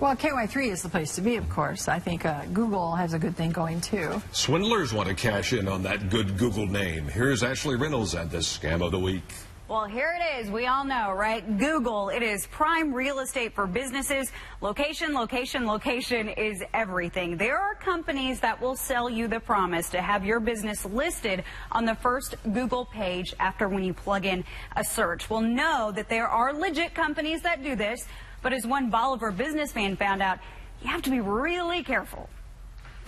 Well, KY3 is the place to be, of course. I think Google has a good thing going, too. Swindlers want to cash in on that good Google name. Here's Ashley Reynolds and the Scam of the Week. Well, here it is. We all know, right? Google, it is prime real estate for businesses. Location, location, location is everything. There are companies that will sell you the promise to have your business listed on the first Google page after when you plug in a search. Well, know that there are legit companies that do this, but as one Bolivar businessman found out, you have to be really careful.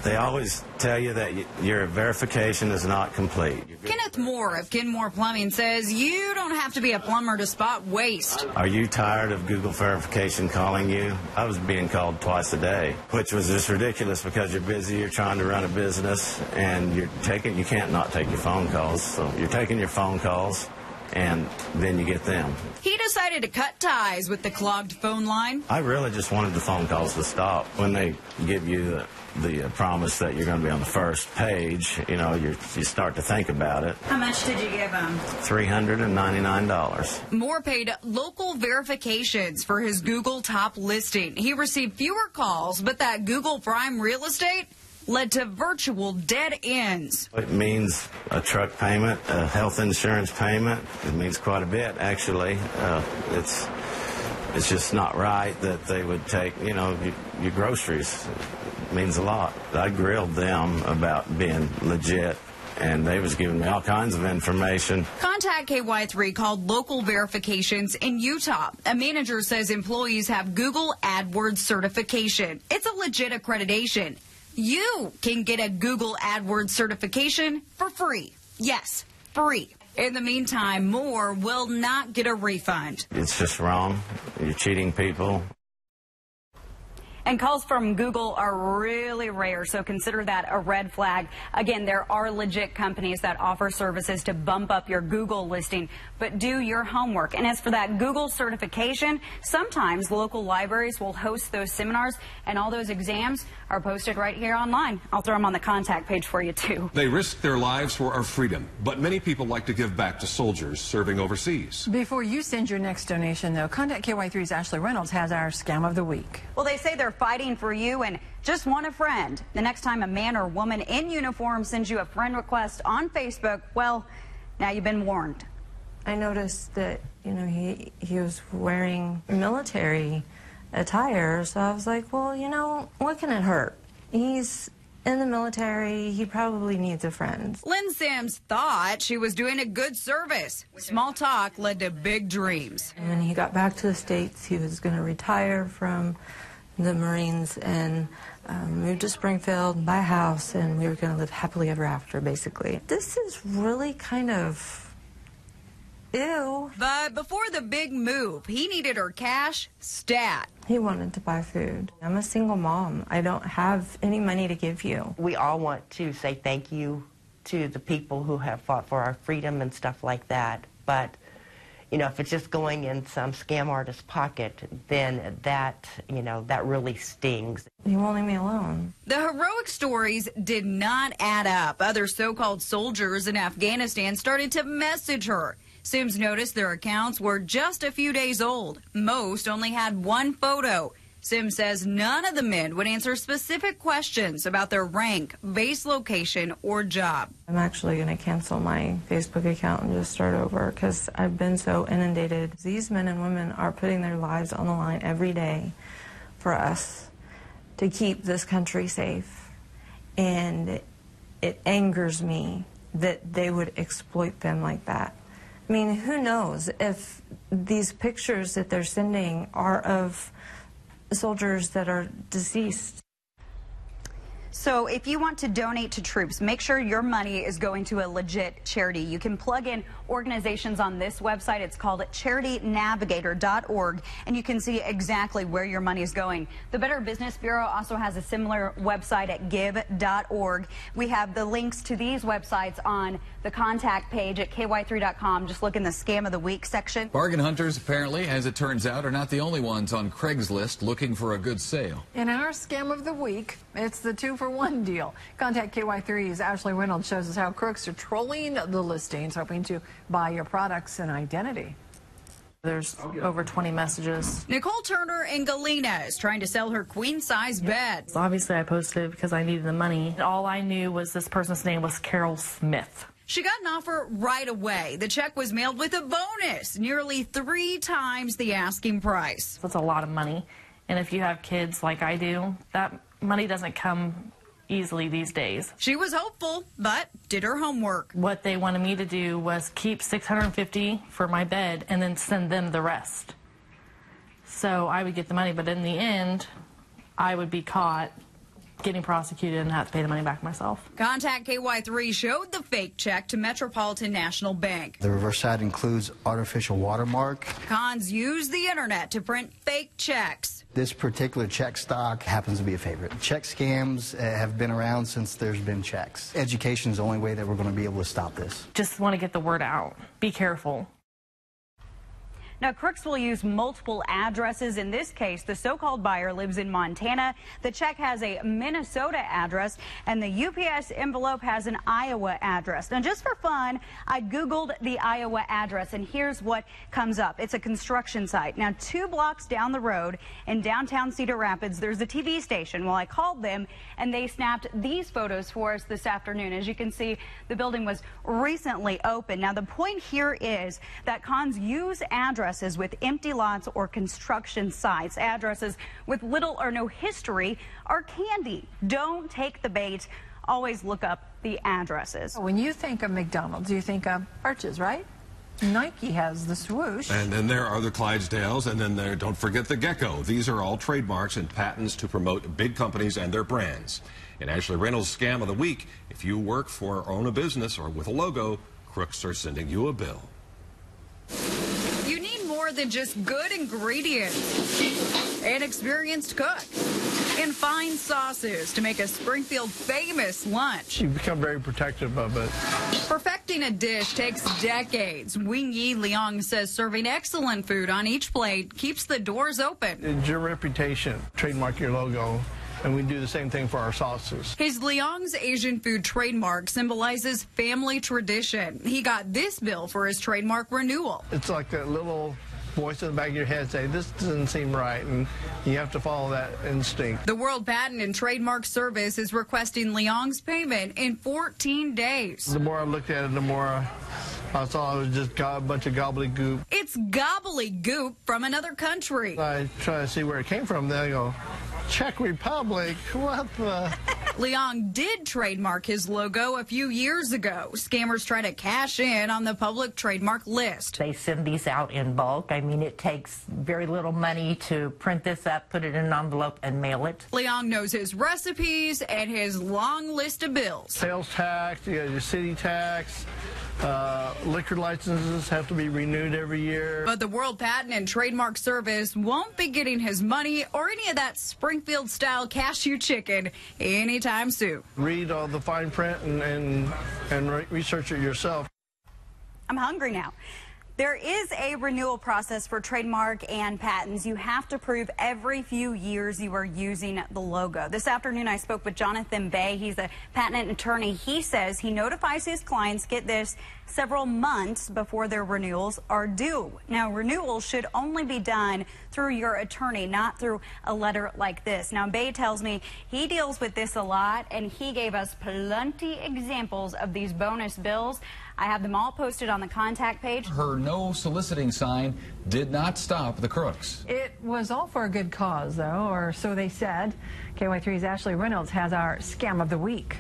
They always tell you that your verification is not complete. Kenneth Moore of Kenmore Plumbing says you don't have to be a plumber to spot waste. Are you tired of Google verification calling you? I was being called twice a day, which was just ridiculous because you're busy, you're trying to run a business, and you can't not take your phone calls. So you're taking your phone calls, and then you get them. He decided to cut ties with the clogged phone line. I really just wanted the phone calls to stop. When they give you the promise that you're going to be on the first page, you know, you start to think about it. How much did you give him? $399. Moore paid local verifications for his Google top listing. He received fewer calls, but that Google Prime real estate led to virtual dead ends. It means a truck payment, a health insurance payment. It means quite a bit, actually. It's just not right that they would take, you know, your groceries. It means a lot. I grilled them about being legit, and they was giving me all kinds of information. Contact KY3 called local verifications in Utah. A manager says employees have Google AdWords certification. It's a legit accreditation. You can get a Google AdWords certification for free. Yes, free. In the meantime, Moore will not get a refund. It's just wrong. You're cheating people. And calls from Google are really rare, so consider that a red flag. Again, there are legit companies that offer services to bump up your Google listing, but do your homework. And as for that Google certification, sometimes local libraries will host those seminars, and all those exams are posted right here online. I'll throw them on the contact page for you, too. They risk their lives for our freedom, but many people like to give back to soldiers serving overseas. Before you send your next donation, though, Contact KY3's Ashley Reynolds has our Scam of the Week. Well, they say they're fighting for you and just want a friend. The next time a man or woman in uniform sends you a friend request on Facebook, well, now you've been warned. I noticed that, you know, he was wearing military attire, so I was like, well, you know, what can it hurt? He's in the military, he probably needs a friend. Lynn Sims thought she was doing a good service. Small talk led to big dreams. And when he got back to the States, he was going to retire from the Marines and move to Springfield, buy a house, and we were going to live happily ever after, basically. This is really kind of ew. But before the big move, he needed her cash stat. He wanted to buy food. I'm a single mom. I don't have any money to give you. We all want to say thank you to the people who have fought for our freedom and stuff like that. But, you know, if it's just going in some scam artist's pocket, then that, you know, that really stings. He won't leave me alone. The heroic stories did not add up. Other so-called soldiers in Afghanistan started to message her. Sims noticed their accounts were just a few days old. Most only had one photo. Sims says none of the men would answer specific questions about their rank, base location, or job. I'm actually going to cancel my Facebook account and just start over because I've been so inundated. These men and women are putting their lives on the line every day for us to keep this country safe. And it angers me that they would exploit them like that. I mean, who knows if these pictures that they're sending are of soldiers that are deceased. So if you want to donate to troops, make sure your money is going to a legit charity. You can plug in organizations on this website. It's called charitynavigator.org, and you can see exactly where your money is going. The Better Business Bureau also has a similar website at give.org. We have the links to these websites on the contact page at ky3.com. Just look in the Scam of the Week section. Bargain hunters, apparently, as it turns out, are not the only ones on Craigslist looking for a good sale. In our Scam of the Week, it's the 2-for-1 deal. Contact KY3's Ashley Reynolds shows us how crooks are trolling the listings, hoping to buy your products and identity. There's over 20 messages. Nicole Turner in Galena is trying to sell her queen-size bed. Obviously, I posted it because I needed the money. All I knew was this person's name was Carol Smith. She got an offer right away. The check was mailed with a bonus, nearly 3 times the asking price. That's a lot of money. And if you have kids like I do, that money doesn't come easily these days. She was hopeful, but did her homework. What they wanted me to do was keep $650 for my bed and then send them the rest. So I would get the money, but in the end, I would be caught getting prosecuted and have to pay the money back myself. Contact KY3 showed the fake check to Metropolitan National Bank. The reverse side includes artificial watermark. Cons use the internet to print fake checks. This particular check stock happens to be a favorite. Check scams have been around since there's been checks. Education is the only way that we're going to be able to stop this. Just want to get the word out. Be careful. Now, crooks will use multiple addresses. In this case, the so-called buyer lives in Montana. The check has a Minnesota address, and the UPS envelope has an Iowa address. Now, just for fun, I Googled the Iowa address, and here's what comes up. It's a construction site. Now, 2 blocks down the road in downtown Cedar Rapids, there's a TV station. Well, I called them, and they snapped these photos for us this afternoon. As you can see, the building was recently opened. Now, the point here is that cons use addresses with empty lots or construction sites. Addresses with little or no history are candy. Don't take the bait. Always look up the addresses. When you think of McDonald's, you think of arches, right? Nike has the swoosh. And then there are the Clydesdales, and then there, don't forget the gecko. These are all trademarks and patents to promote big companies and their brands. In Ashley Reynolds' Scam of the Week, if you work for or own a business or with a logo, crooks are sending you a bill. Than just good ingredients. An experienced cook and fine sauces to make a Springfield famous lunch. You become very protective of it. Perfecting a dish takes decades. Wing Yi Liang says serving excellent food on each plate keeps the doors open. It's your reputation. Trademark your logo. And we do the same thing for our sauces. His Liang's Asian food trademark symbolizes family tradition. He got this bill for his trademark renewal. It's like that little voice in the back of your head say, this doesn't seem right, and you have to follow that instinct. The World Patent and Trademark Service is requesting Liang's payment in 14 days. The more I looked at it, the more I saw it was just a bunch of gobbledygook. It's gobbledygook from another country. I try to see where it came from, then I go, Czech Republic, what the? Liang did trademark his logo a few years ago. Scammers try to cash in on the public trademark list. They send these out in bulk. I mean, it takes very little money to print this up, put it in an envelope, and mail it. Liang knows his recipes and his long list of bills. Sales tax, you got your city tax. Liquor licenses have to be renewed every year. But the World Patent and Trademark Service won't be getting his money or any of that Springfield-style cashew chicken anytime soon. Read all the fine print and research it yourself. I'm hungry now. There is a renewal process for trademark and patents. You have to prove every few years you are using the logo. This afternoon, I spoke with Jonathan Bay. He's a patent attorney. He says he notifies his clients, get this, several months before their renewals are due. Now, renewals should only be done through your attorney, not through a letter like this. Now, Bay tells me he deals with this a lot, and he gave us plenty examples of these bonus bills. I have them all posted on the contact page. Her no soliciting sign did not stop the crooks. It was all for a good cause, though, or so they said. KY3's Ashley Reynolds has our Scam of the Week.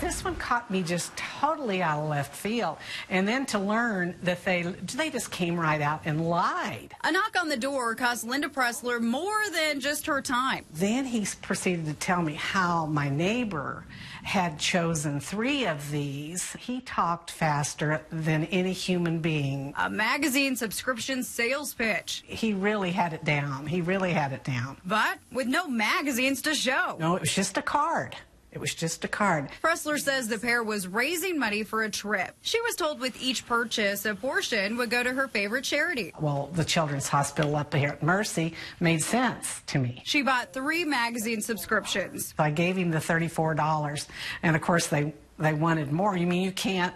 This one caught me just totally out of left field. And then to learn that they just came right out and lied. A knock on the door cost Linda Pressler more than just her time. Then he proceeded to tell me how my neighbor had chosen 3 of these. He talked faster than any human being. A magazine subscription sales pitch. He really had it down. He really had it down. But with no magazines to show. No, it was just a card. It was just a card. Pressler says the pair was raising money for a trip. She was told with each purchase, a portion would go to her favorite charity. Well, the Children's Hospital up here at Mercy made sense to me. She bought 3 magazine subscriptions. I gave him the $34, and of course they they wanted more. You mean you can't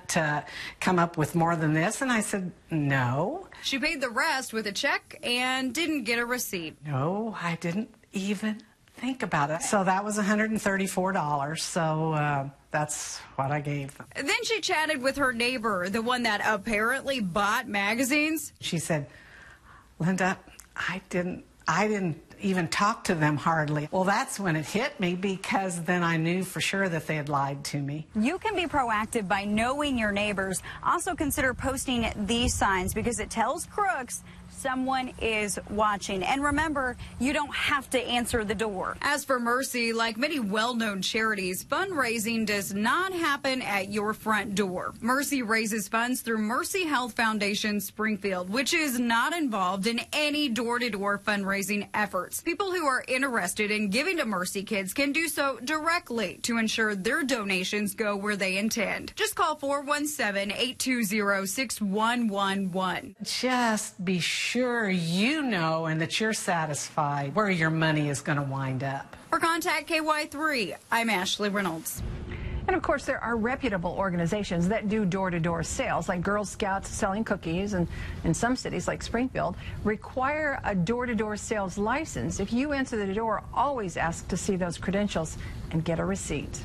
come up with more than this? And I said, no. She paid the rest with a check and didn't get a receipt. No, I didn't even think about it. So that was $134. So that's what I gave them. Then she chatted with her neighbor, the one that apparently bought magazines. She said, Linda, I didn't even talk to them hardly. Well, that's when it hit me, because then I knew for sure that they had lied to me. You can be proactive by knowing your neighbors. Also consider posting these signs, because it tells crooks someone is watching. And remember, you don't have to answer the door. As for Mercy, like many well-known charities, fundraising does not happen at your front door. Mercy raises funds through Mercy Health Foundation Springfield, which is not involved in any door-to-door fundraising efforts. People who are interested in giving to Mercy Kids can do so directly to ensure their donations go where they intend. Just call 417-820-6111. Just be sure you know and that you're satisfied where your money is going to wind up. For Contact KY3, I'm Ashley Reynolds. And of course, there are reputable organizations that do door-to-door sales, like Girl Scouts selling cookies, and in some cities like Springfield require a door-to-door sales license. If you answer the door, always ask to see those credentials and get a receipt.